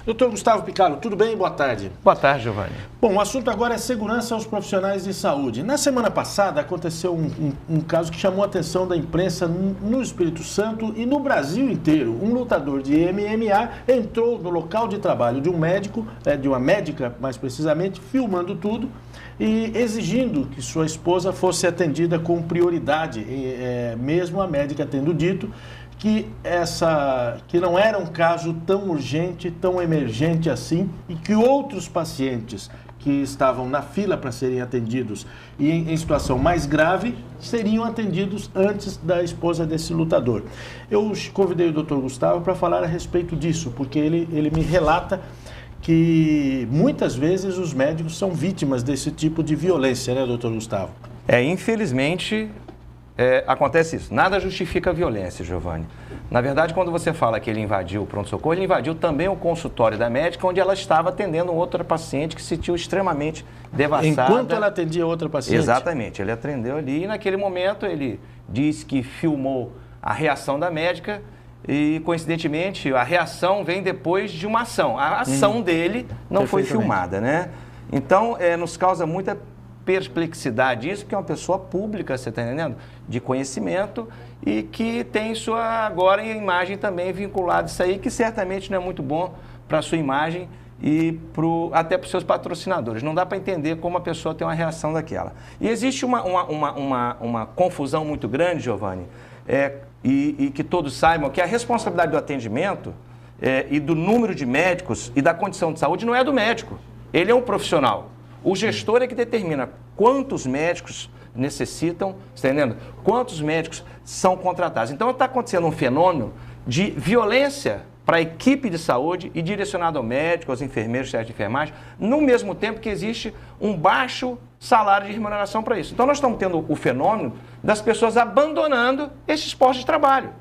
Doutor Gustavo Picalo, tudo bem? Boa tarde. Boa tarde, Giovanni. Bom, o assunto agora é segurança aos profissionais de saúde. Na semana passada aconteceu um caso que chamou a atenção da imprensa no Espírito Santo e no Brasil inteiro. Um lutador de MMA entrou no local de trabalho de um médico, de uma médica mais precisamente, filmando tudo e exigindo que sua esposa fosse atendida com prioridade, mesmo a médica tendo dito que não era um caso tão urgente, tão emergente assim, e que outros pacientes que estavam na fila para serem atendidos e em situação mais grave seriam atendidos antes da esposa desse lutador. Eu convidei o Dr. Gustavo para falar a respeito disso, porque ele me relata que muitas vezes os médicos são vítimas desse tipo de violência, né, Dr. Gustavo? Infelizmente, acontece isso. Nada justifica a violência, Giovanni. Na verdade, quando você fala que ele invadiu o pronto-socorro, ele invadiu também o consultório da médica, onde ela estava atendendo outra paciente que se sentiu extremamente devastada. Enquanto ela atendia outra paciente? Exatamente. Ele atendeu ali e, naquele momento, ele disse que filmou a reação da médica e, coincidentemente, a reação vem depois de uma ação. A ação dele não foi filmada, né? Então, nos causa muita perplexidade isso, porque é uma pessoa pública, você está entendendo? De conhecimento e que tem sua, agora, a imagem também vinculada a isso aí, que certamente não é muito bom para a sua imagem e até para os seus patrocinadores. Não dá para entender como a pessoa tem uma reação daquela. E existe uma confusão muito grande, Giovanni, e que todos saibam que a responsabilidade do atendimento e do número de médicos e da condição de saúde não é do médico. Ele é um profissional. O gestor é que determina quantos médicos necessitam, está entendendo? Quantos médicos são contratados. Então está acontecendo um fenômeno de violência para a equipe de saúde e direcionado ao médico, aos enfermeiros, técnicos de enfermagem, no mesmo tempo que existe um baixo salário de remuneração para isso. Então nós estamos tendo o fenômeno das pessoas abandonando esses postos de trabalho.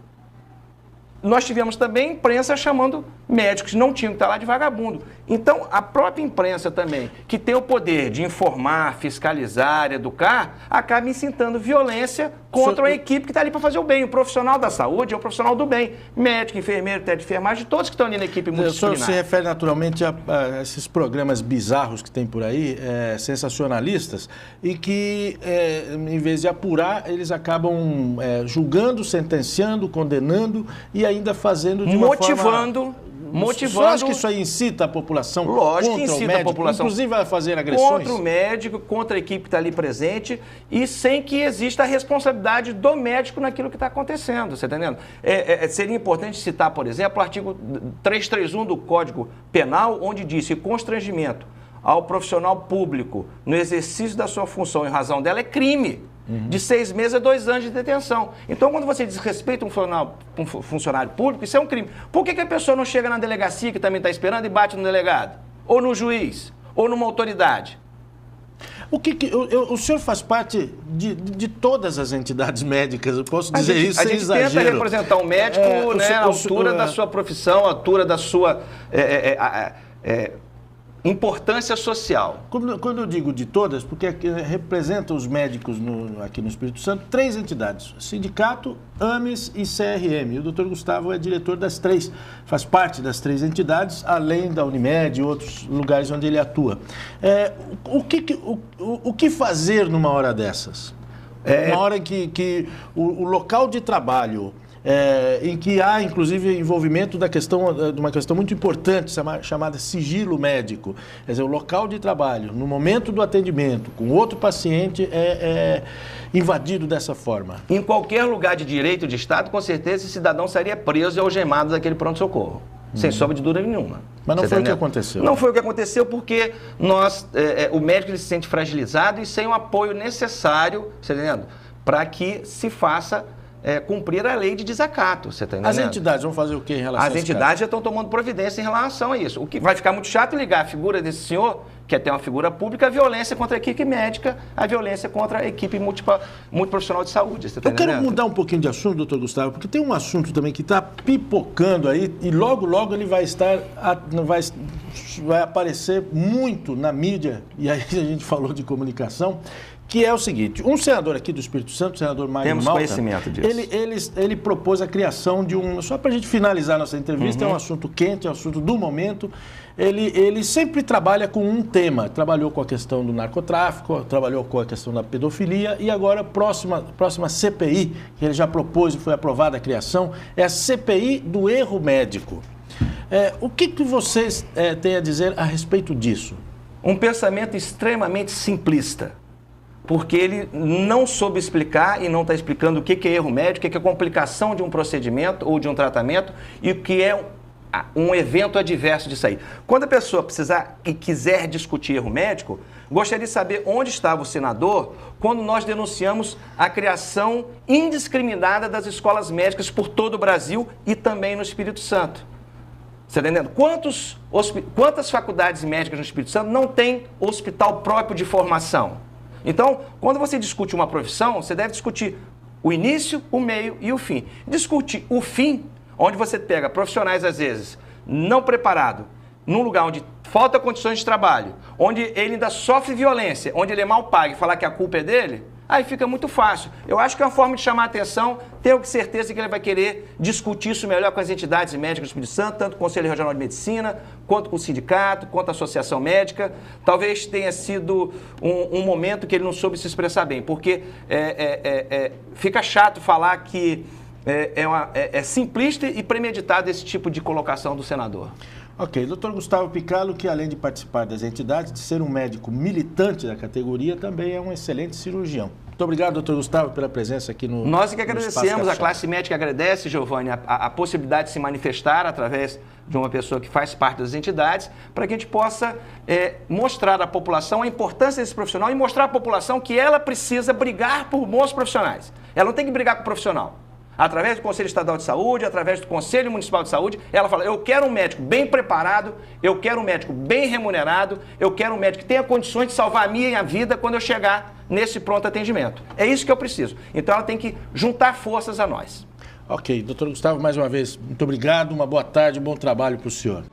Nós tivemos também a imprensa chamando médicos que não tinham que estar lá de vagabundo. Então, a própria imprensa também, que tem o poder de informar, fiscalizar, educar, acaba incitando violência contra a equipe que está ali para fazer o bem. O profissional da saúde é o profissional do bem. Médico, enfermeiro, técnico de enfermagem, todos que estão ali na equipe multidisciplinar. O senhor se refere naturalmente a esses programas bizarros que tem por aí, sensacionalistas, e que, em vez de apurar, eles acabam julgando, sentenciando, condenando e ainda fazendo de uma forma... Você acha que isso aí incita a população? Lógico que incita a população. Inclusive a fazer agressões? Contra o médico, contra a equipe que está ali presente e sem que exista a responsabilidade do médico naquilo que está acontecendo, você está entendendo? Seria importante citar, por exemplo, o artigo 331 do Código Penal, onde diz que constrangimento ao profissional público no exercício da sua função em razão dela é crime. De 6 meses a 2 anos de detenção. Então, quando você desrespeita um funcionário público, isso é um crime. Por que a pessoa não chega na delegacia, que também está esperando, e bate no delegado? Ou no juiz? Ou numa autoridade? O senhor faz parte de todas as entidades médicas, eu posso dizer isso sem exagero. A gente tenta representar o médico à altura da sua profissão, à altura da sua... importância social. Quando eu digo de todas, porque representa os médicos aqui no Espírito Santo 3 entidades, Sindicato, AMES e CRM. O doutor Gustavo é diretor das 3, faz parte das 3 entidades, além da Unimed e outros lugares onde ele atua. O que fazer numa hora dessas? Uma hora em que o local de trabalho... em que há, inclusive, envolvimento de uma questão muito importante, chamada sigilo médico. Quer dizer, o local de trabalho, no momento do atendimento, com outro paciente, é invadido dessa forma. Em qualquer lugar de direito de Estado, com certeza, esse cidadão seria preso e algemado daquele pronto-socorro. Sem sombra de dúvida nenhuma. Mas não foi o que aconteceu. Não foi o que aconteceu porque o médico ele se sente fragilizado e sem o apoio necessário, você está entendendo? Para que se faça... cumprir a lei de desacato, você está entendendo? As entidades vão fazer o que em relação a isso? As entidades já estão tomando providência em relação a isso. O que vai ficar muito chato ligar a figura desse senhor, que é até uma figura pública, a violência contra a equipe médica, a violência contra a equipe multiprofissional de saúde. Você tá entendendo? Eu quero mudar um pouquinho de assunto, doutor Gustavo, porque tem um assunto também que está pipocando aí e logo, logo ele vai vai aparecer muito na mídia, e aí a gente falou de comunicação, que é o seguinte, um senador aqui do Espírito Santo, o senador Magno Malta, conhecimento disso. ele propôs a criação de só para a gente finalizar nossa entrevista, é um assunto quente, é um assunto do momento, ele sempre trabalha com um tema, trabalhou com a questão do narcotráfico, trabalhou com a questão da pedofilia e agora a próxima CPI, que ele já propôs e foi aprovada a criação, é a CPI do erro médico. O que vocês têm a dizer a respeito disso? Um pensamento extremamente simplista, porque ele não soube explicar e não está explicando o que é erro médico, o que é complicação de um procedimento ou de um tratamento e o que é um evento adverso disso aí. Quando a pessoa precisar e quiser discutir erro médico, gostaria de saber onde estava o senador quando nós denunciamos a criação indiscriminada das escolas médicas por todo o Brasil e também no Espírito Santo. Você está entendendo? Quantas faculdades médicas no Espírito Santo não tem hospital próprio de formação? Então, quando você discute uma profissão, você deve discutir o início, o meio e o fim. Discute o fim, onde você pega profissionais, às vezes, não preparados, num lugar onde falta condições de trabalho, onde ele ainda sofre violência, onde ele é mal pago e falar que a culpa é dele, aí fica muito fácil. Eu acho que é uma forma de chamar a atenção, tenho certeza que ele vai querer discutir isso melhor com as entidades médicas do Espírito Santo, tanto com o Conselho Regional de Medicina, quanto com o sindicato, quanto a Associação Médica. Talvez tenha sido um momento que ele não soube se expressar bem, porque fica chato falar que é simplista e premeditado esse tipo de colocação do senador. Ok, doutor Gustavo Picallo, que além de participar das entidades, de ser um médico militante da categoria, também é um excelente cirurgião. Muito obrigado, doutor Gustavo, pela presença aqui no Nós que agradecemos, a classe médica agradece, Giovanni, a possibilidade de se manifestar através de uma pessoa que faz parte das entidades, para que a gente possa mostrar à população a importância desse profissional e mostrar à população que ela precisa brigar por bons profissionais. Ela não tem que brigar com o profissional. Através do Conselho Estadual de Saúde, através do Conselho Municipal de Saúde, ela fala, eu quero um médico bem preparado, eu quero um médico bem remunerado, eu quero um médico que tenha condições de salvar a minha vida quando eu chegar nesse pronto atendimento. É isso que eu preciso. Então ela tem que juntar forças a nós. Ok, doutor Gustavo, mais uma vez, muito obrigado, uma boa tarde, um bom trabalho para o senhor.